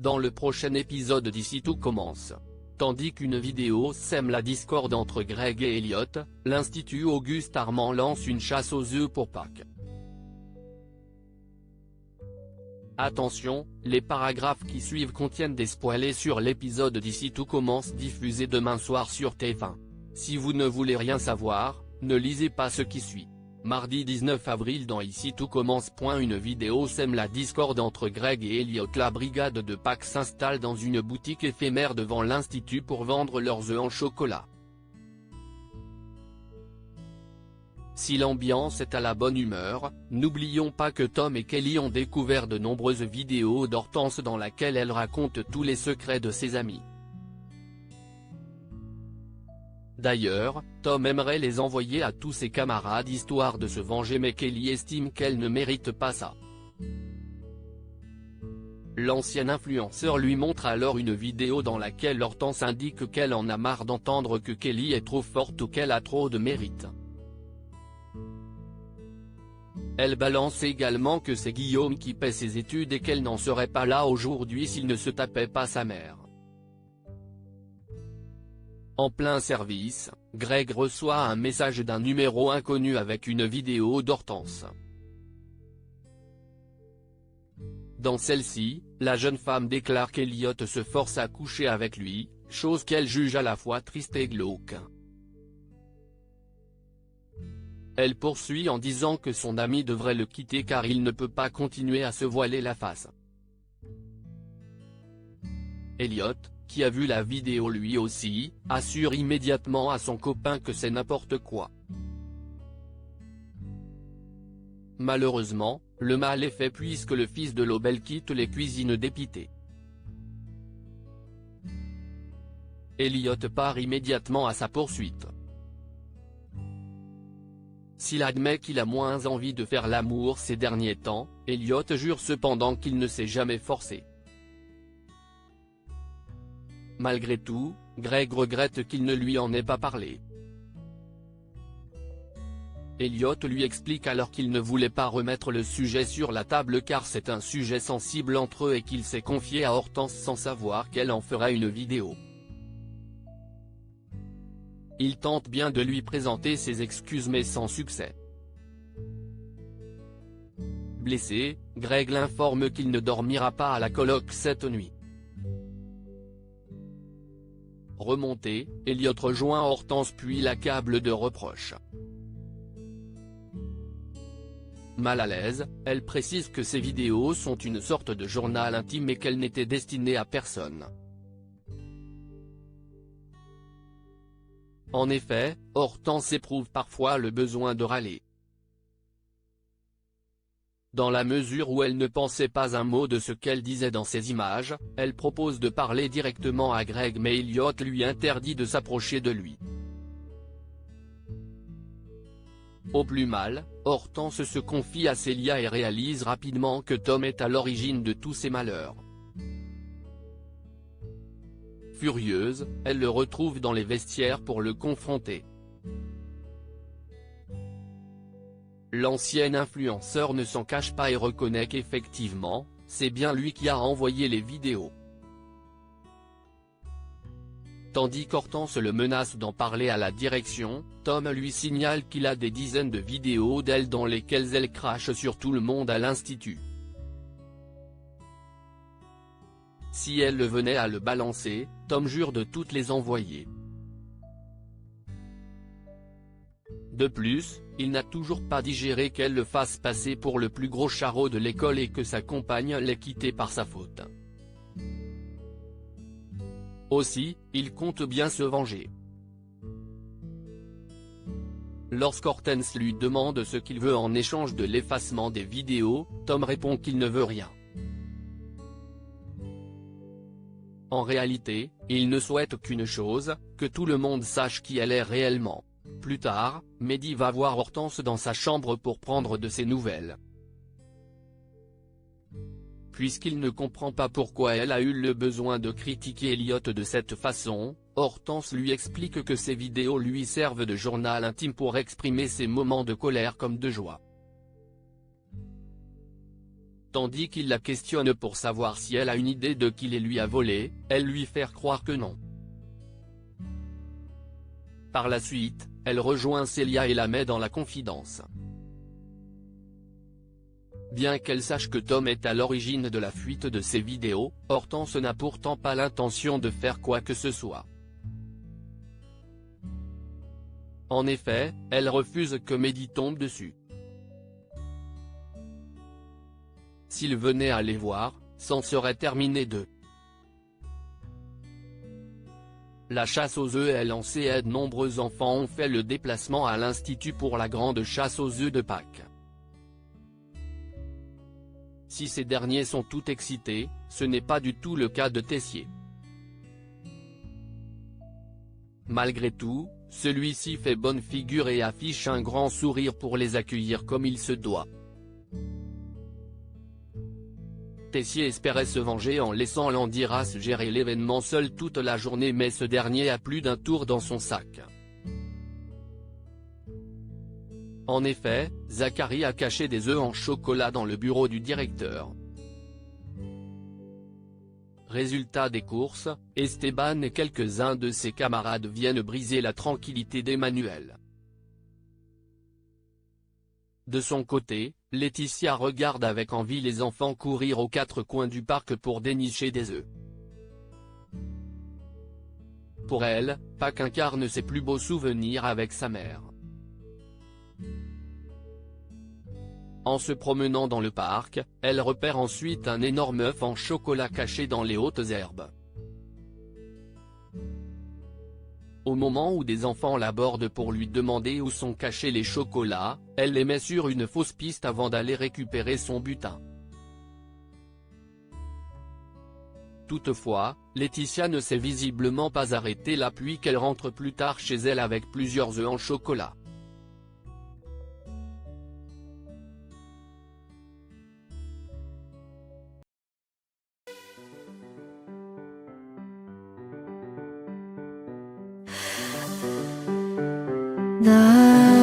dans le prochain épisode d'Ici tout commence. Tandis qu'une vidéo sème la discorde entre Greg et Elliot, l'Institut Auguste Armand lance une chasse aux œufs pour Pâques. Attention, les paragraphes qui suivent contiennent des spoilers sur l'épisode d'Ici tout commence diffusé demain soir sur TF1. Si vous ne voulez rien savoir, ne lisez pas ce qui suit. Mardi 19 avril dans Ici tout commence. Une vidéo sème la discorde entre Greg et Elliot. La brigade de Pâques s'installe dans une boutique éphémère devant l'Institut pour vendre leurs œufs en chocolat. Si l'ambiance est à la bonne humeur, n'oublions pas que Tom et Kelly ont découvert de nombreuses vidéos d'Hortense dans lesquelles elle raconte tous les secrets de ses amis. D'ailleurs, Tom aimerait les envoyer à tous ses camarades histoire de se venger, mais Kelly estime qu'elle ne mérite pas ça. L'ancien influenceur lui montre alors une vidéo dans laquelle Hortense indique qu'elle en a marre d'entendre que Kelly est trop forte ou qu'elle a trop de mérite. Elle balance également que c'est Guillaume qui paie ses études et qu'elle n'en serait pas là aujourd'hui s'il ne se tapait pas sa mère. En plein service, Greg reçoit un message d'un numéro inconnu avec une vidéo d'Hortense. Dans celle-ci, la jeune femme déclare qu'Elliot se force à coucher avec lui, chose qu'elle juge à la fois triste et glauque. Elle poursuit en disant que son ami devrait le quitter car il ne peut pas continuer à se voiler la face. Elliot, qui a vu la vidéo lui aussi, assure immédiatement à son copain que c'est n'importe quoi. Malheureusement, le mal est fait puisque le fils de Lobel quitte les cuisines dépité. Elliot part immédiatement à sa poursuite. S'il admet qu'il a moins envie de faire l'amour ces derniers temps, Elliot jure cependant qu'il ne s'est jamais forcé. Malgré tout, Greg regrette qu'il ne lui en ait pas parlé. Elliot lui explique alors qu'il ne voulait pas remettre le sujet sur la table car c'est un sujet sensible entre eux et qu'il s'est confié à Hortense sans savoir qu'elle en ferait une vidéo. Il tente bien de lui présenter ses excuses mais sans succès. Blessé, Greg l'informe qu'il ne dormira pas à la coloc cette nuit. Remonté, Elliot rejoint Hortense puis l'accable de reproches. Mal à l'aise, elle précise que ces vidéos sont une sorte de journal intime et qu'elles n'étaient destinées à personne. En effet, Hortense éprouve parfois le besoin de râler. Dans la mesure où elle ne pensait pas un mot de ce qu'elle disait dans ces images, elle propose de parler directement à Greg mais Elliot lui interdit de s'approcher de lui. Au plus mal, Hortense se confie à Célia et réalise rapidement que Tom est à l'origine de tous ses malheurs. Furieuse, elle le retrouve dans les vestiaires pour le confronter. L'ancien influenceur ne s'en cache pas et reconnaît qu'effectivement, c'est bien lui qui a envoyé les vidéos. Tandis qu'Hortense le menace d'en parler à la direction, Tom lui signale qu'il a des dizaines de vidéos d'elle dans lesquelles elle crache sur tout le monde à l'Institut. Si elle venait à le balancer, Tom jure de toutes les envoyer. De plus, il n'a toujours pas digéré qu'elle le fasse passer pour le plus gros charreau de l'école et que sa compagne l'ait quitté par sa faute. Aussi, il compte bien se venger. Lorsqu'Hortense lui demande ce qu'il veut en échange de l'effacement des vidéos, Tom répond qu'il ne veut rien. En réalité, il ne souhaite qu'une chose, que tout le monde sache qui elle est réellement. Plus tard, Mehdi va voir Hortense dans sa chambre pour prendre de ses nouvelles. Puisqu'il ne comprend pas pourquoi elle a eu le besoin de critiquer Elliot de cette façon, Hortense lui explique que ces vidéos lui servent de journal intime pour exprimer ses moments de colère comme de joie. tandis qu'il la questionne pour savoir si elle a une idée de qui les lui a volés, elle lui fait croire que non. Par la suite, elle rejoint Célia et la met dans la confidence. Bien qu'elle sache que Tom est à l'origine de la fuite de ces vidéos, Hortense n'a pourtant pas l'intention de faire quoi que ce soit. En effet, elle refuse que Mehdi tombe dessus. S'il venait à les voir, c'en serait terminé d'eux. La chasse aux œufs est lancée et de nombreux enfants ont fait le déplacement à l'Institut pour la grande chasse aux œufs de Pâques. Si ces derniers sont tout excités, ce n'est pas du tout le cas de Tessier. Malgré tout, celui-ci fait bonne figure et affiche un grand sourire pour les accueillir comme il se doit. Tessier espérait se venger en laissant Landiras gérer l'événement seul toute la journée, mais ce dernier a plus d'un tour dans son sac. En effet, Zachary a caché des œufs en chocolat dans le bureau du directeur. Résultat des courses, Esteban et quelques-uns de ses camarades viennent briser la tranquillité d'Emmanuel. De son côté, Laetitia regarde avec envie les enfants courir aux quatre coins du parc pour dénicher des œufs. Pour elle, Pâques incarne ses plus beaux souvenirs avec sa mère. En se promenant dans le parc, elle repère ensuite un énorme œuf en chocolat caché dans les hautes herbes. Au moment où des enfants l'abordent pour lui demander où sont cachés les chocolats, elle les met sur une fausse piste avant d'aller récupérer son butin. Toutefois, Laetitia ne s'est visiblement pas arrêtée là puisqu'elle rentre plus tard chez elle avec plusieurs œufs en chocolat. 나